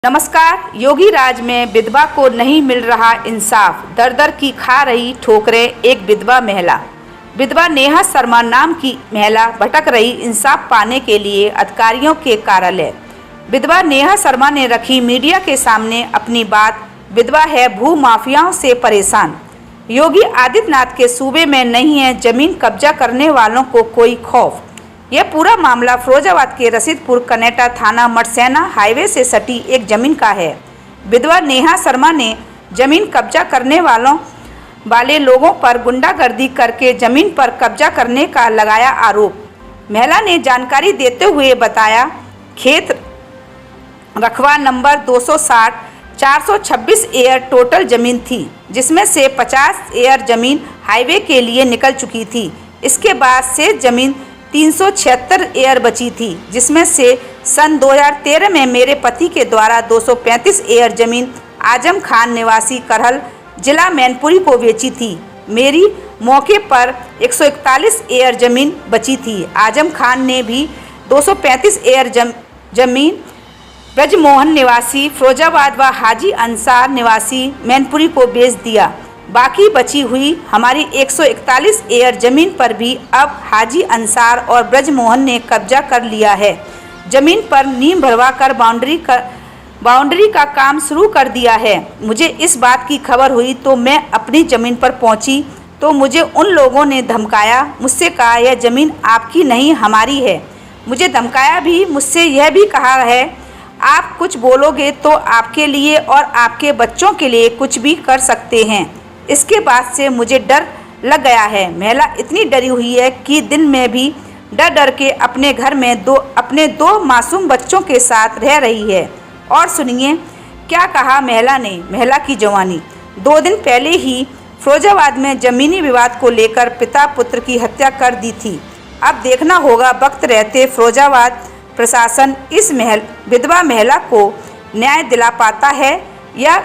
नमस्कार। योगी राज में विधवा को नहीं मिल रहा इंसाफ, दर दर की खा रही ठोकरें एक विधवा महिला। विधवा नेहा शर्मा नाम की महिला भटक रही इंसाफ पाने के लिए अधिकारियों के कार्यालय। विधवा नेहा शर्मा ने रखी मीडिया के सामने अपनी बात। विधवा है भू माफियाओं से परेशान। योगी आदित्यनाथ के सूबे में नहीं है जमीन कब्जा करने वालों को कोई खौफ। यह पूरा मामला फिरोजाबाद के रशीदपुर कनेटा थाना मटसैना हाईवे से सटी एक जमीन का है। विधवा नेहा शर्मा ने जमीन कब्जा करने वाले लोगों पर गुंडागर्दी करके जमीन पर कब्जा करने का लगाया आरोप। महिला ने जानकारी देते हुए बताया, खेत रकबा नंबर 260 426 एयर टोटल जमीन थी, जिसमें से 50 एयर जमीन हाईवे के लिए निकल चुकी थी। इसके बाद से जमीन 376 एयर बची थी, जिसमें से सन 2013 में मेरे पति के द्वारा 235 एयर जमीन आजम खान निवासी करहल जिला मैनपुरी को बेची थी। मेरी मौके पर 141 एयर जमीन बची थी। आजम खान ने भी 235 एयर जमीन ब्रजमोहन निवासी फिरोजाबाद व हाजी अंसार निवासी मैनपुरी को बेच दिया। बाकी बची हुई हमारी 141 एयर जमीन पर भी अब हाजी अंसार और ब्रजमोहन ने कब्जा कर लिया है। जमीन पर नींव भरवाकर बाउंड्री का काम शुरू कर दिया है। मुझे इस बात की खबर हुई तो मैं अपनी ज़मीन पर पहुंची तो मुझे उन लोगों ने धमकाया। मुझसे कहा, यह ज़मीन आपकी नहीं हमारी है। मुझे धमकाया भी, मुझसे यह भी कहा है, आप कुछ बोलोगे तो आपके लिए और आपके बच्चों के लिए कुछ भी कर सकते हैं। इसके बाद से मुझे डर लग गया है। महिला इतनी डरी हुई है कि दिन में भी डर डर के अपने घर में अपने दो मासूम बच्चों के साथ रह रही है। और सुनिए क्या कहा महिला ने। महिला की जवानी। 2 दिन पहले ही फिरोजाबाद में जमीनी विवाद को लेकर पिता पुत्र की हत्या कर दी थी। अब देखना होगा वक्त रहते फिरोजाबाद प्रशासन इस विधवा महिला को न्याय दिला पाता है या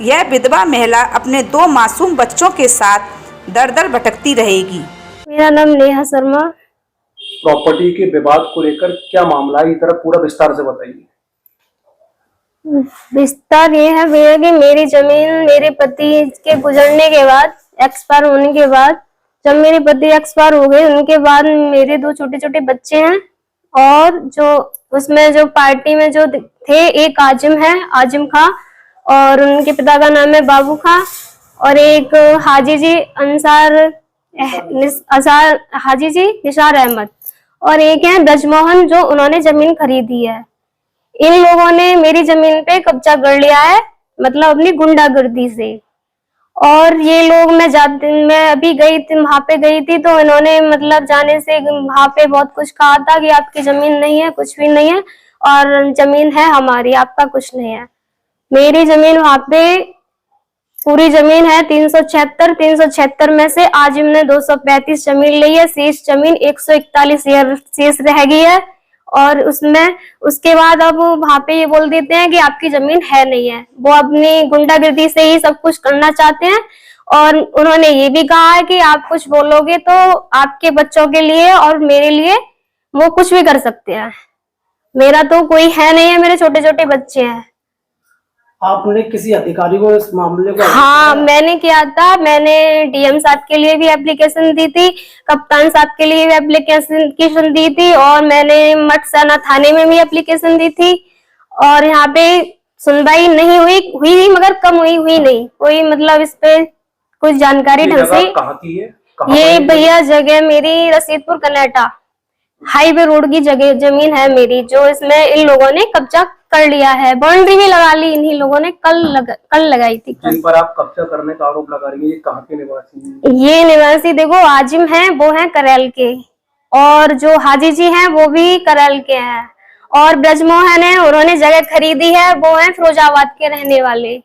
यह विधवा महिला अपने 2 मासूम बच्चों के साथ दर दर भटकती रहेगी। मेरा नाम नेहा शर्मा। प्रॉपर्टी के विवाद को लेकर क्या मामला है, इधर पूरा विस्तार से बताइए। विस्तार ये है भैया कि मेरी जमीन मेरे पति के गुजरने के बाद, एक्सपायर होने के बाद, जब मेरे पति एक्सपायर हो गए उनके बाद मेरे 2 छोटे छोटे बच्चे हैं और जो उसमें जो पार्टी में जो थे, एक आजिम खां और उनके पिता का नाम है बाबू खां और एक हाजी जी निसार अहमद और एक है ब्रजमोहन जो उन्होंने जमीन खरीदी है। इन लोगों ने मेरी जमीन पे कब्जा कर लिया है, मतलब अपनी गुंडागर्दी से। और ये लोग मैं अभी गई थी, वहां पे गई थी तो इन्होंने मतलब जाने से वहां पे बहुत कुछ कहा था कि आपकी जमीन नहीं है, कुछ भी नहीं है और जमीन है हमारी, आपका कुछ नहीं है। मेरी जमीन वहां पे पूरी जमीन है 376 में से आजिम ने 235 जमीन ली है। शेष जमीन 141 शेष रह गई है और उसके बाद अब वहां पे ये बोल देते हैं कि आपकी जमीन है नहीं है। वो अपनी गुंडागर्दी से ही सब कुछ करना चाहते हैं और उन्होंने ये भी कहा है कि आप कुछ बोलोगे तो आपके बच्चों के लिए और मेरे लिए वो कुछ भी कर सकते हैं। मेरा तो कोई है नहीं है, मेरे छोटे छोटे बच्चे हैं। आपने किसी अधिकारी को इस मामले को? हाँ, मैंने किया था। मैंने डीएम साहब के लिए भी एप्लीकेशन दी थी, कप्तान साहब के लिए भी एप्लीकेशन दी थी और मैंने मटसैना थाने में भी एप्लीकेशन दी थी और यहाँ पे सुनवाई नहीं हुई मगर कम हुई नहीं कोई, मतलब इस पे कुछ जानकारी ढंग से। कहाँ की है? ये भैया जगह मेरी रशीदपुर कनेटा हाईवे रोड की जगह जमीन है मेरी, जो इसमें इन लोगों ने कब्जा कर लिया है। बाउंड्री भी लगा ली इन्हीं लोगों ने, कल लगाई थी। जिन पर आप कब्जा करने का आरोप लगा रही हैं, ये कहाँ के निवासी हैं? ये निवासी देखो आजिम हैं, वो हैं करैल के और जो हाजी जी हैं वो भी करैल के हैं और ब्रजमोहन है, उन्होंने जगह खरीदी है, वो हैं फिरोजाबाद के रहने वाले।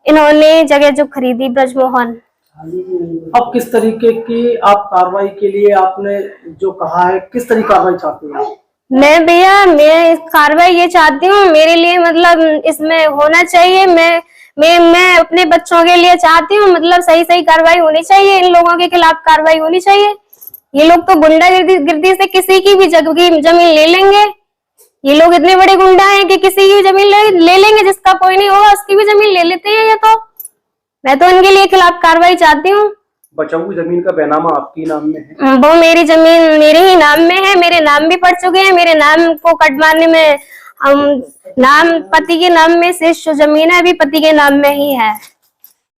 इन्होंने जगह जो खरीदी ब्रजमोहन। अब किस तरीके की आप कार्रवाई के लिए आपने जो कहा है, किस तरह कार्रवाई चाहते हैं? मैं कार्रवाई ये चाहती हूँ, मेरे लिए मतलब इसमें होना चाहिए। मैं अपने बच्चों के लिए चाहती हूँ, मतलब सही कार्रवाई होनी चाहिए, इन लोगों के खिलाफ कार्रवाई होनी चाहिए। ये लोग तो गुंडागर्दी से किसी की भी जमीन ले लेंगे। ये लोग इतने बड़े गुंडा हैं कि किसी की भी जमीन ले लेंगे, जिसका कोई नहीं होगा उसकी भी जमीन ले लेते हैं। ये तो मैं तो इनके लिए खिलाफ कार्रवाई चाहती हूँ। बचाऊ हुई जमीन का बैनामा आपके नाम में है? वो मेरी जमीन मेरे ही नाम में है, मेरे नाम भी पड़ चुके हैं। मेरे नाम को कटवाने में हम नाम पति के नाम में से जो जमीन है अभी पति के नाम में ही है।